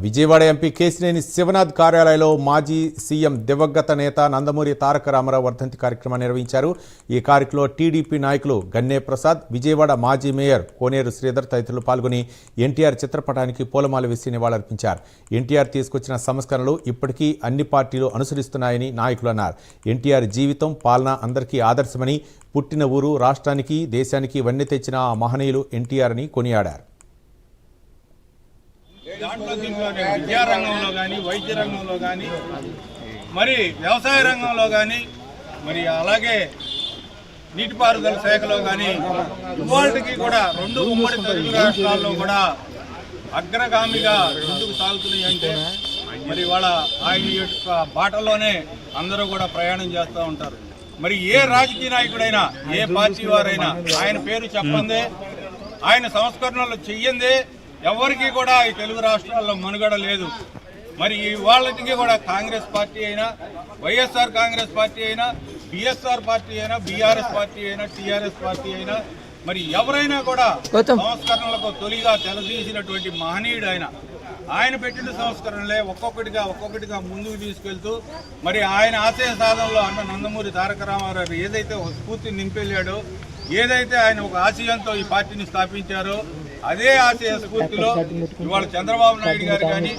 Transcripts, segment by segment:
Vijayawada MP Kesineni Sivanath కార్యాలయంలో మాజీ CM దివంగత నేత నందమూరి తారక రామారావు వర్ధంతి కార్యక్రమాన్ని నిర్వహించారు. ఈ కార్యక్రమంలో టీడీపీ నాయకులు గన్నే ప్రసాద్, విజయవాడ మాజీ మేయర్ కోనేరు శ్రీధర్ తదితరులు పాల్గొని ఎన్టీఆర్ చిత్రపటానికి పూలమాల వేసి నివాళులర్పించారు. ఎన్టీఆర్ తీసుకొచ్చిన సంస్కరణలు ఇప్పటికీ అన్ని పార్టీలు అనుసరిస్తున్నాయని నాయకులు అన్నారు. ఎన్టీఆర్ జీవితం, పాలన అందరికీ ఆదర్శమని, పుట్టిన ఊరు రాష్ట్రానికి దేశానికి వన్నె తెచ్చిన మహనీయులు ఎన్టీఆర్ అని కొనియాడారు. దాంట్లో దీంట్లోనే విద్యారంగంలో కానీ, వైద్య రంగంలో కానీ, మరి వ్యవసాయ రంగంలో కానీ, మరి అలాగే నీటిపారుదల శాఖలో కానీ ఇవాళకి కూడా రెండు ఉమ్మడి తెలుగు రాష్ట్రాల్లో కూడా అగ్రగామిగా ముందుకు సాగుతున్నాయి. అంటే మరి వాళ్ళ ఆయన యొక్క బాటలోనే అందరూ కూడా ప్రయాణం చేస్తూ ఉంటారు. మరి ఏ రాజకీయ నాయకుడైనా, ఏ పార్టీ వారైనా ఆయన పేరు చెప్పందే, ఆయన సంస్కరణలు చెయ్యందే ఎవరికి కూడా ఈ తెలుగు రాష్ట్రాల్లో మనుగడ లేదు. మరి వాళ్ళకి కూడా కాంగ్రెస్ పార్టీ అయినా, వైఎస్ఆర్ కాంగ్రెస్ పార్టీ అయినా, బిఎస్ఆర్ పార్టీ అయినా, బీఆర్ఎస్ పార్టీ అయినా, టీఆర్ఎస్ పార్టీ అయినా, మరి ఎవరైనా కూడా సంస్కరణలకు తొలిగా తెలదీసినటువంటి మహనీయుడు ఆయన పెట్టిన సంస్కరణలే ఒక్కొక్కటిగా ముందుకు తీసుకెళ్తూ మరి ఆయన ఆశయ సాధనలో అన్న నందమూరి తారక రామారావు ఏదైతే ఒక స్ఫూర్తిని నింపెళ్ళాడో, ఏదైతే ఆయన ఒక ఆశయంతో ఈ పార్టీని స్థాపించారో అదే ఆశయ స్ఫూర్తిలో ఇవాళ చంద్రబాబు నాయుడు గారు కానీ,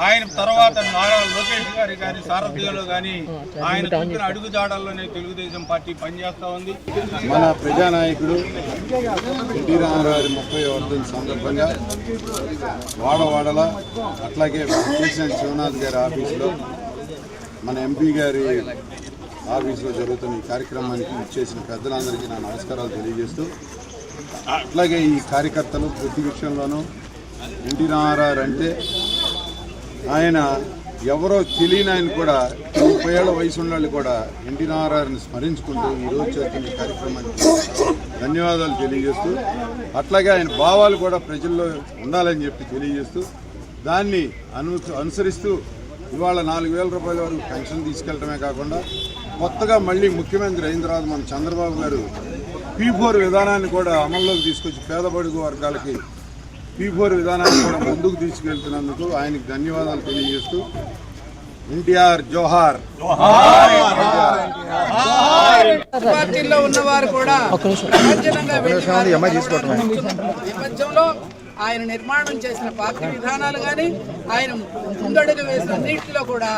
ఆయన తర్వాత నారా లోకేష్ గారు కానీ సారథ్యంలో కానీ ఆయన చూపిన అడుగుజాడల్లోనే తెలుగుదేశం పార్టీ పనిచేస్తూ ఉంది. మన ప్రజానాయకుడు ఎన్టీ రామారావు 30వ వర్ధంతి సందర్భంగా వాడవాడల అట్లాగే కేశినేని శివనాథ్ గారి ఆఫీసులో, మన ఎంపీ గారి ఆఫీసులో జరుగుతున్న ఈ కార్యక్రమానికి ఇచ్చేసిన పెద్దలందరికీ నా నమస్కారాలు తెలియజేస్తూ, అట్లాగే ఈ కార్యకర్తలు ప్రతి విషయంలోనూ ఎన్టీ రామారావు అంటే ఆయన ఎవరో తెలియని ఆయన కూడా 30 ఏళ్ల వయసు ఉన్న వాళ్ళు కూడా ఎన్టీ రామారావుని స్మరించుకుంటూ ఈరోజు చేస్తున్న కార్యక్రమానికి ధన్యవాదాలు తెలియజేస్తూ, అట్లాగే ఆయన భావాలు కూడా ప్రజల్లో ఉండాలని చెప్పి తెలియజేస్తూ, దాన్ని అనుసరిస్తూ ఇవాళ 4,000 రూపాయల వరకు పెన్షన్ తీసుకెళ్లడమే కాకుండా కొత్తగా మళ్ళీ ముఖ్యమంత్రి అయిన తర్వాత మన చంద్రబాబు గారు P4 విధానాన్ని కూడా అమల్లోకి తీసుకొచ్చి పేద బడుగు వర్గాలకి P4 విధానాన్ని కూడా ముందుకు తీసుకెళ్తున్నందుకు ఆయనకు ధన్యవాదాలు తెలియజేస్తూ, ఎన్టీఆర్ జోహార్. పార్టీలో ఉన్నవారు కూడా నేపథ్యంలో ఆయన నిర్మాణం చేసిన పార్టీ విధానాలు కానీ, ఆయన ముందడుగు వేసిన అన్నింటిలో కూడా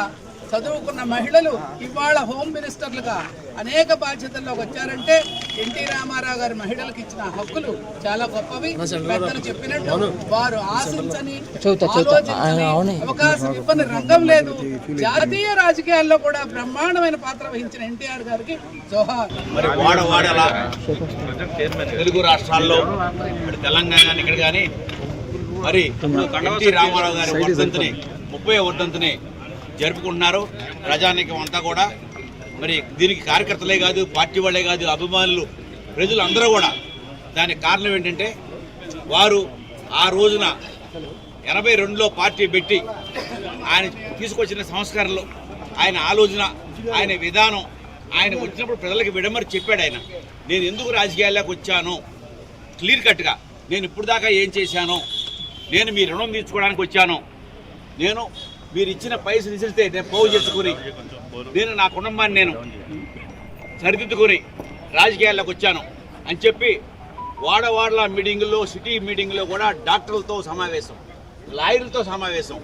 చదువుకున్న మహిళలు ఇవాళ హోమ్ మినిస్టర్లుగా అనేక బాధ్యతల్లోకి వచ్చారంటే ఎన్టీ రామారావు గారి మహిళలకు ఇచ్చిన హక్కులు చాలా గొప్పవి. పెద్దలు చెప్పినట్టు వారు ఆశించని, ఆలోచించని, అవకాశం ఇవ్వని రంగం లేదు. జాతీయ రాజకీయాల్లో కూడా బ్రహ్మాండమైన పాత్ర వహించిన ఎన్టీఆర్ గారికి జోహార్. మరి వాడవాడలా తెలుగు రాష్ట్రాల్లో, తెలంగాణ ఇక్కడ కానీ మరి ఎన్టీ రామారావు గారి వర్ధంతిని 30వ వర్ధంతిని జరుపుకుంటున్నారు. ప్రజానీకం అంతా కూడా మరి దీనికి కార్యకర్తలే కాదు, పార్టీ వాళ్ళే కాదు, అభిమానులు, ప్రజలు అందరూ కూడా. దానికి కారణం ఏంటంటే వారు ఆ రోజున 82లో పార్టీ పెట్టి ఆయన తీసుకొచ్చిన సంస్కరణలు, ఆయన ఆలోచన, ఆయన విధానం, ఆయన వచ్చినప్పుడు ప్రజలకు విడమరి చెప్పాడు. ఆయన నేను ఎందుకు రాజకీయాల్లోకి వచ్చాను క్లియర్ కట్గా, నేను ఇప్పుడు దాకా ఏం చేశాను, నేను మీ రుణం తీర్చుకోవడానికి వచ్చాను, నేను మీరు ఇచ్చిన పైసలు ఇసిరితే నేను పోగు చేసుకుని, నేను నా కుటుంబాన్ని నేను సరిదిద్దుకొని రాజకీయాల్లోకి వచ్చాను అని చెప్పి వాడవాడల మీటింగుల్లో, సిటీ మీటింగుల్లో కూడా డాక్టర్లతో సమావేశం, లాయర్లతో సమావేశం,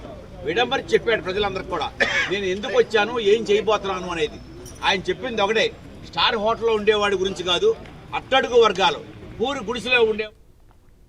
విడంబరి చెప్పాడు ప్రజలందరికీ కూడా నేను ఎందుకు వచ్చాను, ఏం చేయబోతున్నాను అనేది. ఆయన చెప్పింది ఒకటే, స్టార్ హోటల్లో ఉండేవాడి గురించి కాదు, అట్టడుగు వర్గాలు, పూరి గుడిసెలో ఉండే